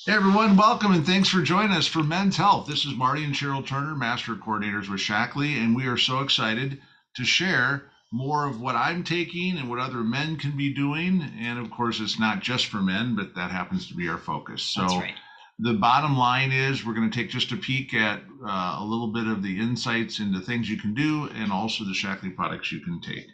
Hey everyone, welcome and thanks for joining us for Men's Health. This is Marty and Cheryl Turner, Master Coordinators with Shackley, and we are so excited to share more of what I'm taking and what other men can be doing. And of course, it's not just for men, but that happens to be our focus. That's So right. the bottom line is we're going to take just a peek at a little bit of the insights into things you can do and also the Shackley products you can take.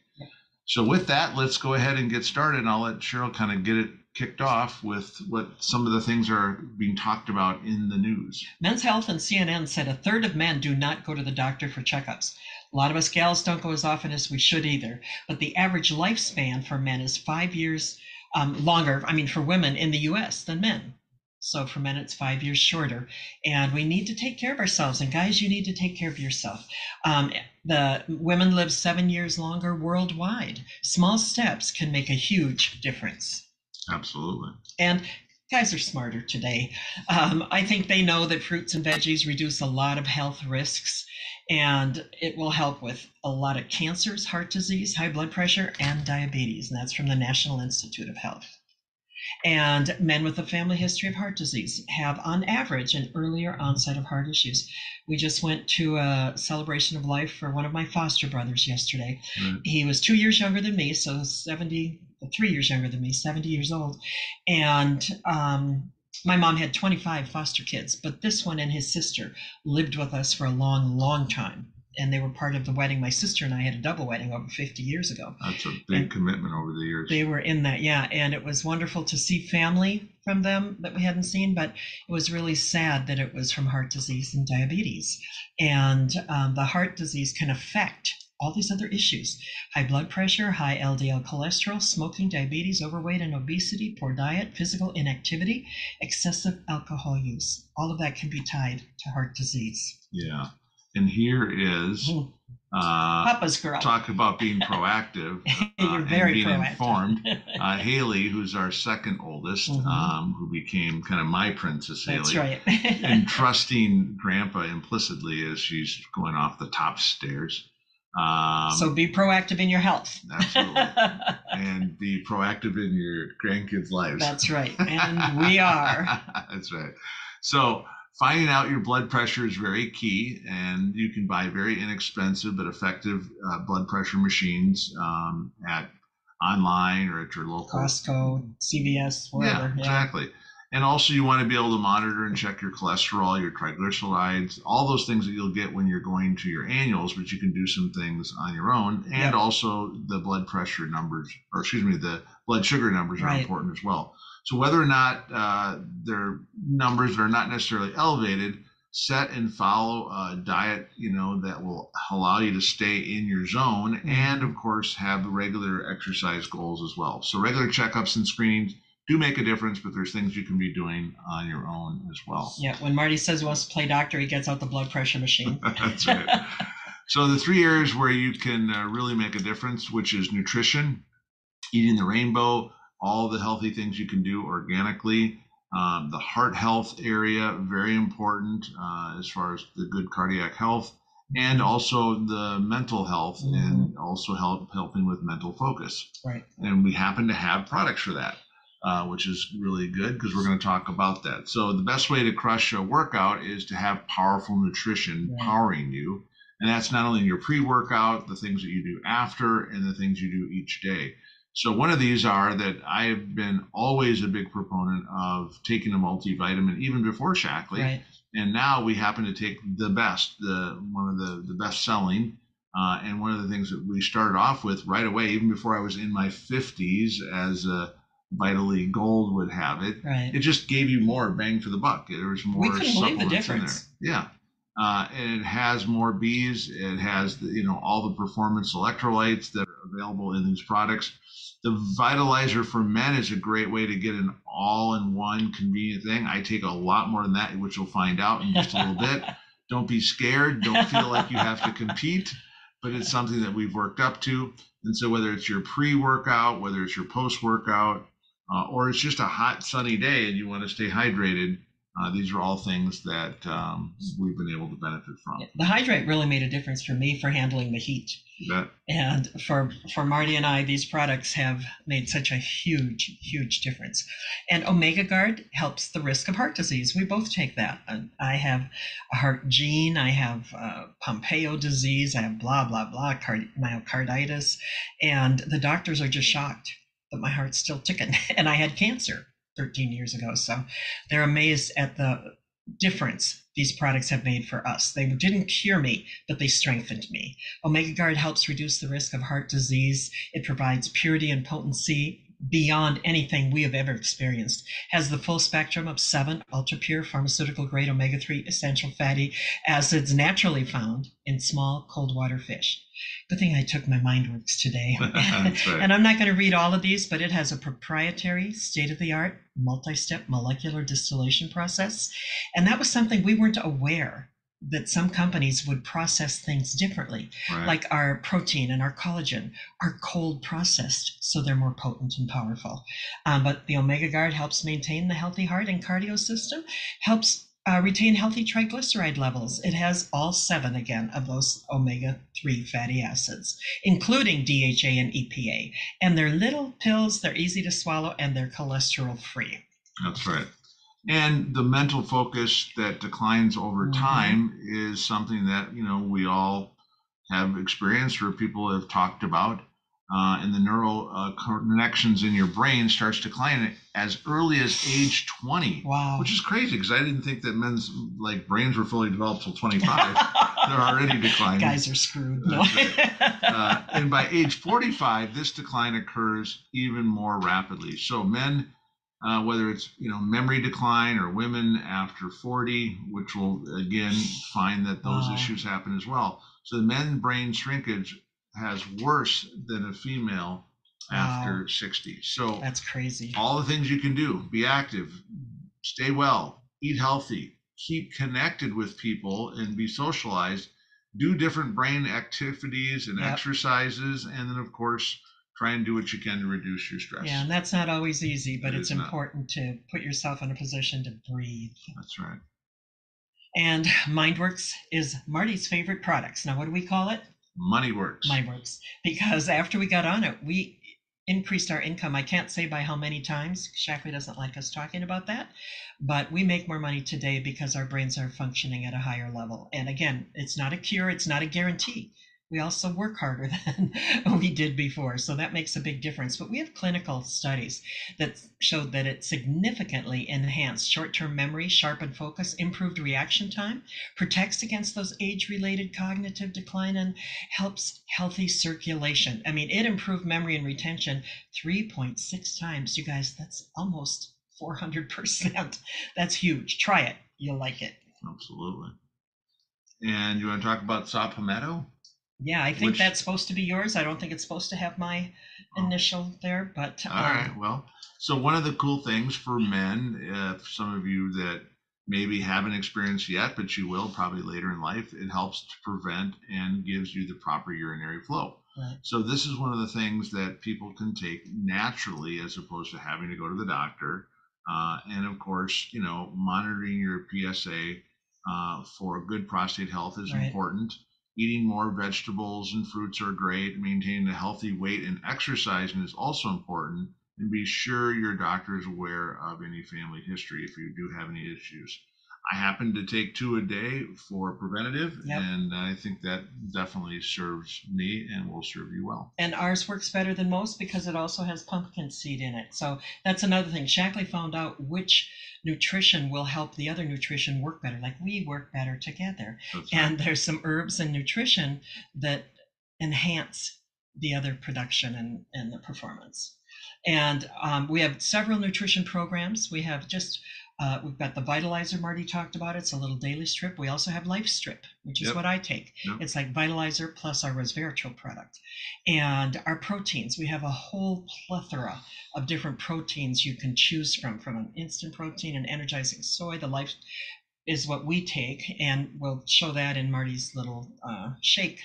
So with that, let's go ahead and get started. And I'll let Cheryl kind of get it kicked off with what some of the things are being talked about in the news. Men's Health and CNN said a third of men do not go to the doctor for checkups. A lot of us gals don't go as often as we should either. But the average lifespan for men is 5 years longer, for women in the US than men. So for men, it's 5 years shorter. And we need to take care of ourselves. And guys, you need to take care of yourself. The women live 7 years longer worldwide. Small steps can make a huge difference. Absolutely. And guys are smarter today. I think they know that fruits and veggies reduce a lot of health risks, and it will help with a lot of cancers, heart disease, high blood pressure, and diabetes. And that's from the National Institute of Health. And men with a family history of heart disease have, on average, an earlier onset of heart issues. We just went to a celebration of life for one of my foster brothers yesterday. Right. He was 2 years younger than me, so 3 years younger than me, 70 years old. And my mom had 25 foster kids, but this one and his sister lived with us for a long, long time. And they were part of the wedding. My sister and I had a double wedding over 50 years ago. That's a big commitment over the years. They were in that, yeah. And it was wonderful to see family from them that we hadn't seen, but it was really sad that it was from heart disease and diabetes. And the heart disease can affect all these other issues: high blood pressure, high LDL cholesterol, smoking, diabetes, overweight and obesity, poor diet, physical inactivity, excessive alcohol use. All of that can be tied to heart disease. Yeah. And here is Papa's girl. Talk about being proactive. You're very and being proactive. informed. Haley, who's our second oldest, who became kind of my princess, Haley. That's right. And trusting Grandpa implicitly as she's going off the top stairs. So be proactive in your health. Absolutely. And be proactive in your grandkids' lives. That's right. And we are. That's right. So finding out your blood pressure is very key, and you can buy very inexpensive but effective blood pressure machines at online or at your local Costco, CVS, wherever. Yeah, exactly. And also, you want to be able to monitor and check your cholesterol, your triglycerides, all those things that you'll get when you're going to your annuals, but you can do some things on your own. And also, the blood pressure numbers, or excuse me, the blood sugar numbers are important as well. So, whether or not their numbers are not necessarily elevated, set and follow a diet, that will allow you to stay in your zone, and of course have regular exercise goals as well. So regular checkups and screenings do make a difference, but there's things you can be doing on your own as well. Yeah, when Marty says he wants to play doctor, he gets out the blood pressure machine. That's right. So the 3 areas where you can really make a difference, which is nutrition, eating the rainbow, all the healthy things you can do organically. The heart health area, very important as far as the good cardiac health, and also the mental health, and also helping with mental focus. Right. And we happen to have products for that, which is really good because we're going to talk about that. So the best way to crush a workout is to have powerful nutrition powering you. And that's not only your pre-workout, the things that you do after, and the things you do each day. So one of these are that I have been always a big proponent of taking a multivitamin even before Shackley. Right. And now we happen to take the best, one of the best selling. And one of the things that we started off with right away, even before I was in my 50s, as Vitally Gold would have it, it just gave you more bang for the buck. There was more we couldn't believe the in difference. there. Yeah. And it has more Bs. It has all the performance electrolytes that are available in these products. The Vitalizer for Men is a great way to get an all-in-one convenient thing. I take a lot more than that, which you'll find out in just a little bit. Don't be scared. Don't feel like you have to compete, but it's something that we've worked up to. And so whether it's your pre-workout, whether it's your post-workout, or it's just a hot sunny day and you want to stay hydrated, These are all things that we've been able to benefit from. The hydrate really made a difference for me for handling the heat. You bet. And for Marty and I, these products have made such a huge difference. And Omega Guard helps the risk of heart disease. We both take that. I have a heart gene. I have Pompeii disease. I have blah blah blah myocarditis, and the doctors are just shocked that my heart's still ticking. And I had cancer 13 years ago, so they're amazed at the difference these products have made for us. They didn't cure me, but they strengthened me. Omega Guard helps reduce the risk of heart disease. It provides purity and potency beyond anything we have ever experienced. Has the full spectrum of 7 ultra-pure pharmaceutical-grade omega-3 essential fatty acids naturally found in small cold water fish. Good thing I took my MindWorks today. That's right. And I'm not going to read all of these, but it has a proprietary, state-of-the-art, multi-step molecular distillation process. And that was something we weren't aware that some companies would process things differently. Right. Like our protein and our collagen are cold processed, so they're more potent and powerful. But the Omega Guard helps maintain the healthy heart and cardio system, helps retain healthy triglyceride levels. It has all 7, again, of those omega-3 fatty acids, including DHA and EPA. And they're little pills, they're easy to swallow, and they're cholesterol-free. That's right. And the mental focus that declines over time is something that, we all have experienced or people have talked about. And the neural connections in your brain starts declining as early as age 20. Wow. Which is crazy because I didn't think that men's brains were fully developed till 25. They're already declining. Guys are screwed. No. Right. And by age 45, this decline occurs even more rapidly. So men, whether it's memory decline or women after 40, which will again find that those issues happen as well. So the men's brain shrinkage has worse than a female after 60. So that's crazy. All the things you can do: be active, stay well, eat healthy, keep connected with people and be socialized, do different brain activities and exercises, and then of course try and do what you can to reduce your stress. Yeah, and that's not always easy, but it's important to put yourself in a position to breathe. That's right. And MindWorks is Marty's favorite products. Now, what do we call it? MoneyWorks. MindWorks. Because after we got on it, we increased our income. I can't say by how many times. Shaklee doesn't like us talking about that. But we make more money today because our brains are functioning at a higher level. And again, it's not a cure. It's not a guarantee. We also work harder than we did before. So that makes a big difference. But we have clinical studies that showed that it significantly enhanced short-term memory, sharpened focus, improved reaction time, protects against those age-related cognitive decline, and helps healthy circulation. I mean, it improved memory and retention 3.6 times. You guys, that's almost 400%. That's huge. Try it. You'll like it. Absolutely. And you want to talk about Saw Palmetto? Yeah, I think that's supposed to be yours. I don't think it's supposed to have my initial there, but all right. Well, so one of the cool things for men, some of you that maybe haven't experienced yet, but you will probably later in life, it helps to prevent and gives you the proper urinary flow. Right. So this is one of the things that people can take naturally as opposed to having to go to the doctor. And of course, monitoring your PSA for good prostate health is important. Eating more vegetables and fruits are great. Maintaining a healthy weight and exercising is also important. And be sure your doctor is aware of any family history if you do have any issues. I happen to take 2 a day for preventative, and I think that definitely serves me and will serve you well. And ours works better than most because it also has pumpkin seed in it. So that's another thing. Shaklee found out which nutrition will help the other nutrition work better. Like we work better together. That's and right. There's some herbs and nutrition that enhance the other production and the performance. And we have several nutrition programs. We have we've got the Vitalizer Marty talked about. It's a little daily strip. We also have Life Strip, which is what I take. It's like Vitalizer plus our resveratrol product. And our proteins, we have a whole plethora of different proteins you can choose from an instant protein and energizing soy. The Life is what we take, and we'll show that in Marty's little shake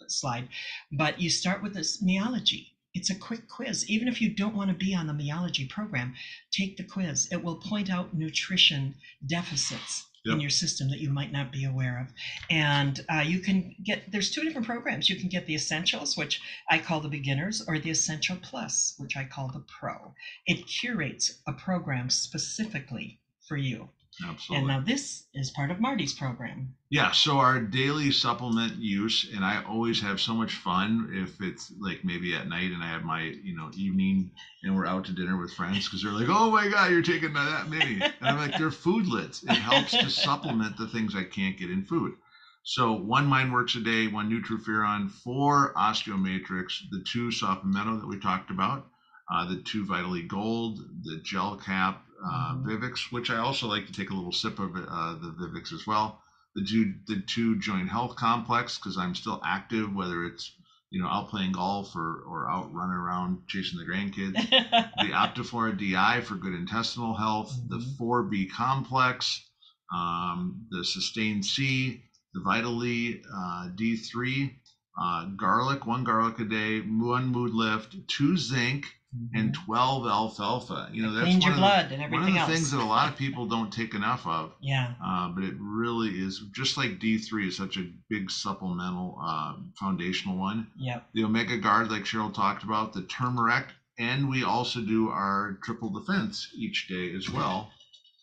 slide. But you start with this Meology. It's a quick quiz. Even if you don't want to be on the Meology program, take the quiz. It will point out nutrition deficits in Yep. your system that you might not be aware of. And you can get, there's two different programs. You can get the Essentials, which I call the Beginners, or the Essential Plus, which I call the Pro. It curates a program specifically for you. Absolutely. And now this is part of Marty's program. Yeah, so our daily supplement use, and I always have so much fun if it's like maybe at night and I have my, evening and we're out to dinner with friends because they're like, oh my God, you're taking that many. And I'm like, they're foodlets. It helps to supplement the things I can't get in food. So 1 MindWorks a day, 1 Nutriferon, 4 Osteomatrix, the 2 Sofamino that we talked about, the 2 Vitally Gold, the gel cap, Vivix, which I also like to take a little sip of the Vivix as well. The two Joint Health Complex, because I'm still active, whether it's out playing golf or out running around chasing the grandkids. The Optiflora DI for good intestinal health, the 4B Complex, the Sustain C, the Vitally D3, garlic, 1 garlic a day, 1 mood lift, 2 zinc, and 12 alfalfa. That's cleans your blood and everything one of the else. things that a lot of people don't take enough of. Yeah. But it really is, just like D3 is such a big supplemental foundational one. Yep. The Omega Guard, like Cheryl talked about, the turmeric, and we also do our triple defense each day as well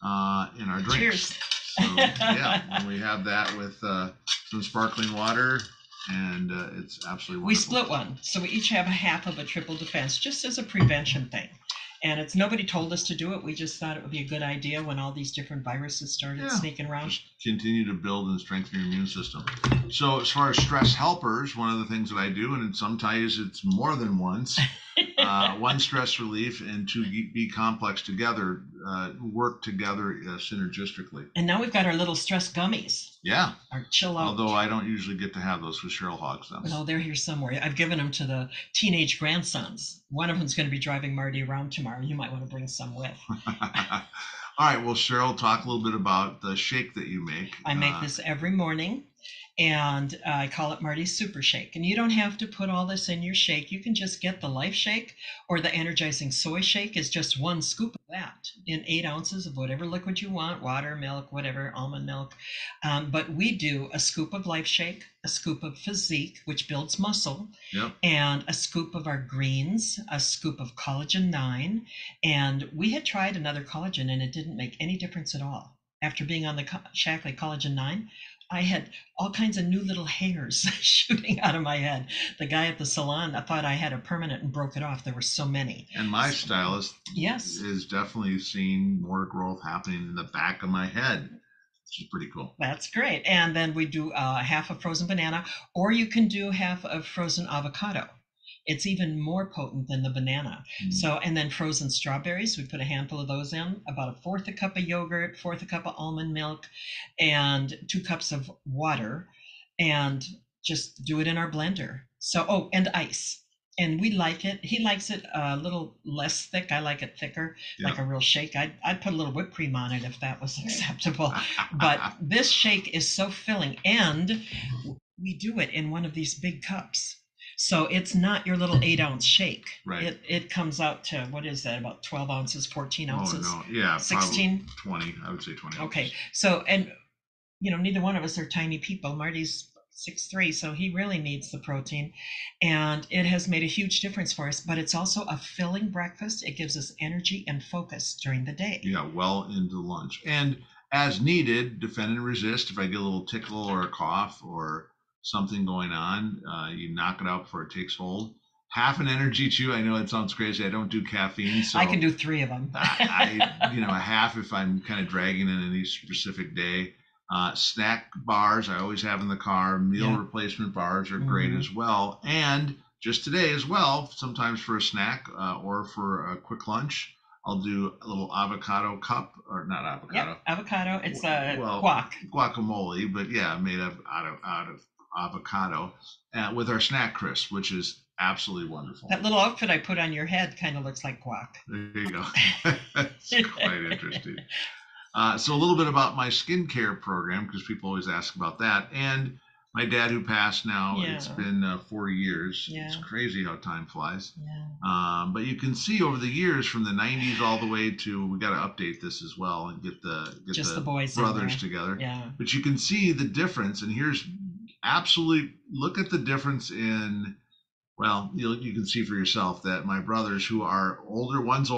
in our drinks. Cheers. So yeah, and we have that with some sparkling water. And it's absolutely wonderful. We split one, so we each have a half of a triple defense, just as a prevention thing. And it's nobody told us to do it. We just thought it would be a good idea when all these different viruses started sneaking around. Just continue to build and strengthen your immune system. So as far as stress helpers, one of the things that I do, and sometimes it's more than once, 1 stress relief and 2 B complex together work together synergistically. And now we've got our little stress gummies. Yeah. Our chill out. Although I don't usually get to have those with Cheryl hogs them. No, they're here somewhere. I've given them to the teenage grandsons. One of them's going to be driving Marty around tomorrow. You might want to bring some with. All right. Well, Cheryl, talk a little bit about the shake that you make. I make this every morning. And I call it Marty's Super Shake. And you don't have to put all this in your shake. You can just get the Life Shake, or the Energizing Soy Shake is just 1 scoop of that in 8 ounces of whatever liquid you want, water, milk, whatever, almond milk. But we do a scoop of Life Shake, a scoop of Physique, which builds muscle, and a scoop of our greens, a scoop of Collagen 9. And we had tried another collagen and it didn't make any difference at all. After being on the Shaklee Collagen 9, I had all kinds of new little hairs shooting out of my head. The guy at the salon, I thought I had a permanent and broke it off. There were so many. And my stylist is definitely seeing more growth happening in the back of my head, which is pretty cool. That's great. And then we do half a frozen banana, or you can do half of frozen avocado. It's even more potent than the banana. So, and then frozen strawberries, we put a handful of those in, about 1/4 a cup of yogurt, 1/4 a cup of almond milk, and 2 cups of water, and just do it in our blender. So, and ice. And we like it. He likes it a little less thick. I like it thicker, like a real shake. I'd put a little whipped cream on it if that was acceptable. But this shake is so filling, and we do it in one of these big cups. So it's not your little 8-ounce shake. Right. It comes out to, what is that, about 12 ounces, 14 ounces? Oh, no. Yeah. 16? 20. I would say 20 Okay. ounces. So, and, neither one of us are tiny people. Marty's 6'3", so he really needs the protein. And it has made a huge difference for us, but it's also a filling breakfast. It gives us energy and focus during the day. Yeah, well into lunch. And as needed, defend and resist. If I get a little tickle or a cough or something going on, you knock it out before it takes hold. Half an energy chew. I know it sounds crazy. I don't do caffeine, so I can do 3 of them. a half if I'm kind of dragging in any specific day. Snack bars I always have in the car. Meal replacement bars are great as well. And just today as well, sometimes for a snack or for a quick lunch, I'll do a little avocado cup, or not avocado. Yep, avocado. It's guac. Guacamole, but yeah, made out of avocado with our snack crisp, which is absolutely wonderful. That little outfit I put on your head kind of looks like guac. There you go. It's quite interesting. So a little bit about my skincare program, because people always ask about that. And My dad, who passed now, it's Yeah. been 40 years. It's Yeah. crazy how time flies. Yeah. But you can see over the years from the 90s all the way to, we got to update this as well and get Just the the boys in brothers there. together. Yeah. But you can see the difference. And here's absolutely look at the difference in, well, you can see for yourself that my brothers, who are older, one's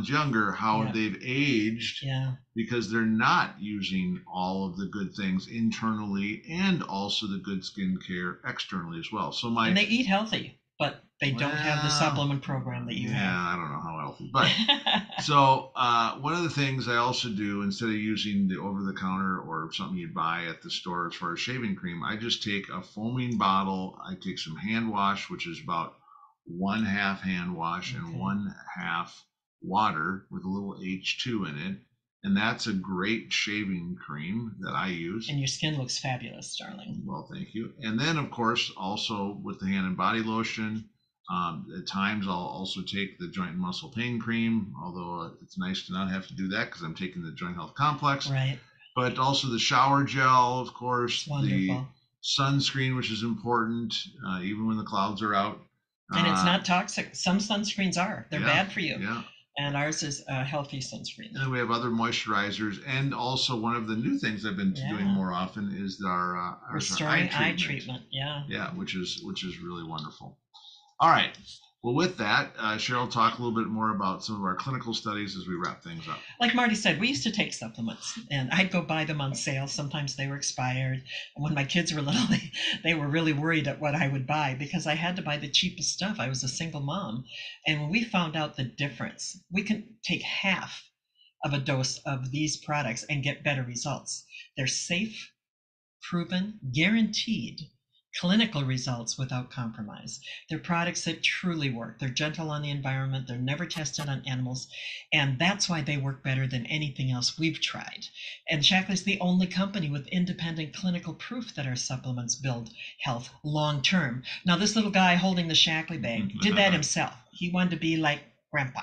younger, how Yeah. they've aged Yeah. because they're not using all of the good things internally and also the good skincare externally as well. So And they eat healthy, but they don't have the well, supplement program that you yeah, have. I don't know how healthy, but so one of the things I also do, instead of using the over the counter or something you'd buy at the store as far as shaving cream, I just take a foaming bottle. I take some hand wash, which is about one half hand wash and Okay. one half water with a little H2 in it. And that's a great shaving cream that I use. And your skin looks fabulous, darling. Well, thank you. And then, of course, also with the hand and body lotion, at times I'll also take the joint and muscle pain cream, although it's nice to not have to do that because I'm taking the joint health complex. Right. But also the shower gel, of course, It's wonderful. the sunscreen, which is important, even when the clouds are out. And it's not toxic. Some sunscreens are. They're Yeah, bad for you. yeah. And ours is a healthy sunscreen. And then we have other moisturizers, and also one of the new things I've been Yeah. doing more often is our Restoring eye eye treatment. Yeah. Yeah, which is really wonderful. All right. Well, with that, Cheryl, talk a little bit more about some of our clinical studies as we wrap things up. Like Marty said, we used to take supplements and I'd go buy them on sale. Sometimes they were expired. And when my kids were little, they were really worried at what I would buy because I had to buy the cheapest stuff. I was a single mom. And when we found out the difference, we can take half of a dose of these products and get better results. They're safe, proven, guaranteed clinical results without compromise. They're products that truly work. They're gentle on the environment. They're never tested on animals. And that's why they work better than anything else we've tried. And Shaklee's the only company with independent clinical proof that our supplements build health long term. Now, this little guy holding the Shaklee bag did that himself. He wanted to be like Grandpa.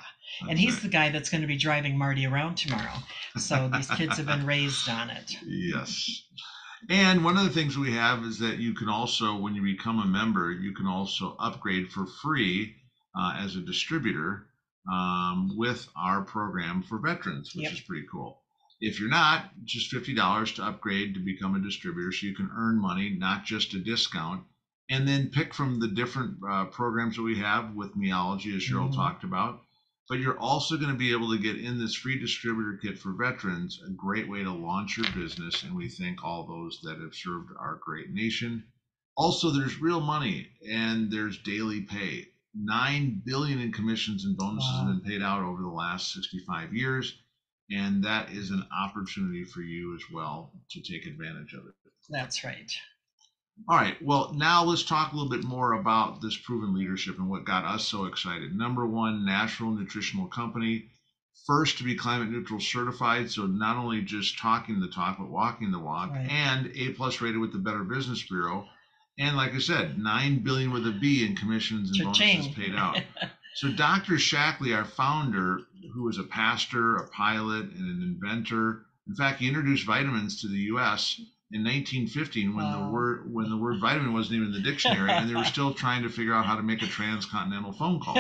And he's the guy that's going to be driving Marty around tomorrow. So these kids have been raised on it. Yes. And one of the things we have is that you can also, when you become a member, you can also upgrade for free as a distributor with our program for veterans, which is pretty cool. If you're not, just $50 to upgrade to become a distributor so you can earn money, not just a discount. And then pick from the different programs that we have with Meology, as Cheryl talked about. But you're also going to be able to get in this free distributor kit for veterans, a great way to launch your business. And we thank all those that have served our great nation. Also, there's real money and there's daily pay. $9 billion in commissions and bonuses have been paid out over the last 65 years. And that is an opportunity for you as well to take advantage of it. That's right. All right. Well, now let's talk a little bit more about this proven leadership and what got us so excited. Number one, natural nutritional company, first to be climate neutral certified. So not only just talking the talk, but walking the walk, and A+ rated with the Better Business Bureau. And like I said, $9 billion with a B in commissions and bonuses paid out. So Dr. Shaklee, our founder, who was a pastor, a pilot, and an inventor. In fact, he introduced vitamins to the U.S. in 1915 when the word vitamin wasn't even in the dictionary, and they were still trying to figure out how to make a transcontinental phone call.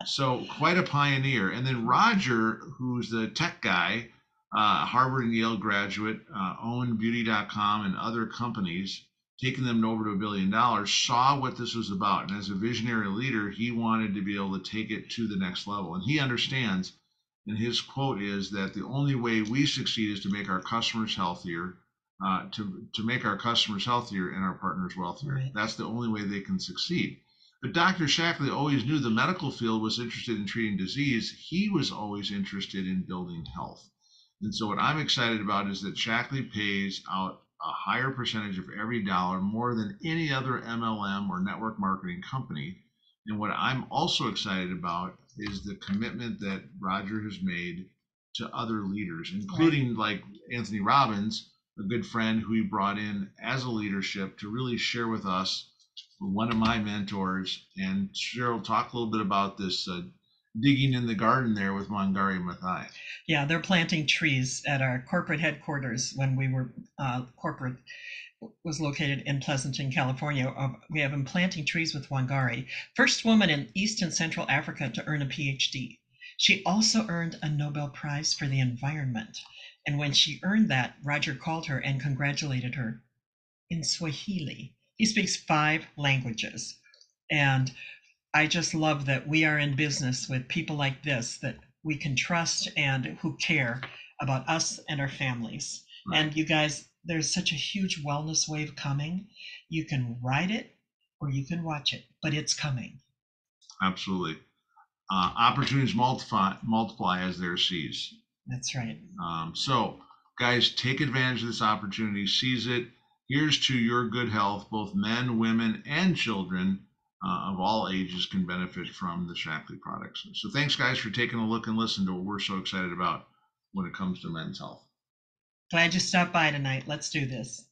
So quite a pioneer. And then Roger, who's the tech guy, Harvard and Yale graduate, owned Beauty.com and other companies, taking them over to $1 billion, saw what this was about. And as a visionary leader, he wanted to be able to take it to the next level. And he understands, and his quote is that the only way we succeed is to make our customers healthier, to make our customers healthier and our partners wealthier. Right. That's the only way they can succeed. But Dr. Shaklee always knew the medical field was interested in treating disease. He was always interested in building health. And so what I'm excited about is that Shaklee pays out a higher percentage of every dollar, more than any other MLM or network marketing company. And what I'm also excited about is the commitment that Roger has made to other leaders, including like Anthony Robbins, a good friend who he brought in as a leadership to really share with us, one of my mentors. And Cheryl, talk a little bit about this digging in the garden there with Mangari Maathai. Yeah, they're planting trees at our corporate headquarters when we were corporate was located in Pleasanton, California. We have been planting trees with Wangari, first woman in East and Central Africa to earn a PhD. She also earned a Nobel Prize for the Environment. And when she earned that, Roger called her and congratulated her in Swahili. He speaks 5 languages. And I just love that we are in business with people like this that we can trust and who care about us and our families. Right. And you guys, there's such a huge wellness wave coming. You can ride it or you can watch it, but it's coming. Absolutely. Opportunities multiply as there sees. That's right. So, guys, take advantage of this opportunity, seize it. Here's to your good health. Both men, women, and children of all ages can benefit from the Shaklee products. So, thanks, guys, for taking a look and listen to what we're so excited about when it comes to men's health. Glad you stopped by tonight. Let's do this.